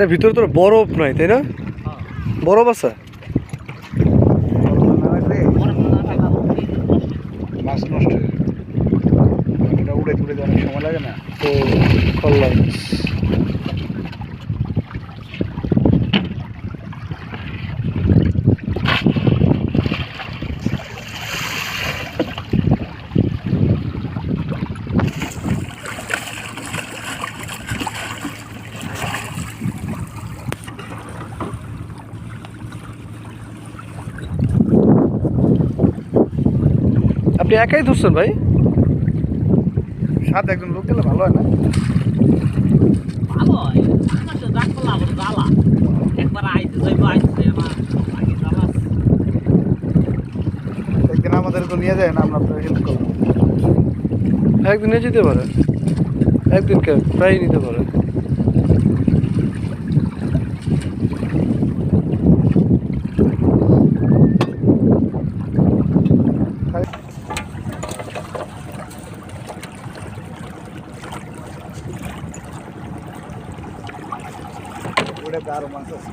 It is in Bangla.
এটা ভিতরে তো বরফ নাই তাই না? বরফ আছে? মাছ নষ্ট হয়ে যাবে। এটা উড়ে তুলে অনেক সময় লাগে না। ও কল্যাণ। আপনি একাই ধরছেন ভাই? সাথে একজন লোক গেলে ভালো হয় না? ভালো হয় আমার তো ডাক করলে আবার জ্বালা একবার আইতে যাইবো আমার আগে জ্বালা একদিন আমাদের তো নিয়ে যায় না, আমরা আপনার হেল্প করবো। একদিন নিয়ে যেতে পারে, একদিন কে প্রায় নিতে পারে। ওটা আরো মাছ আছে।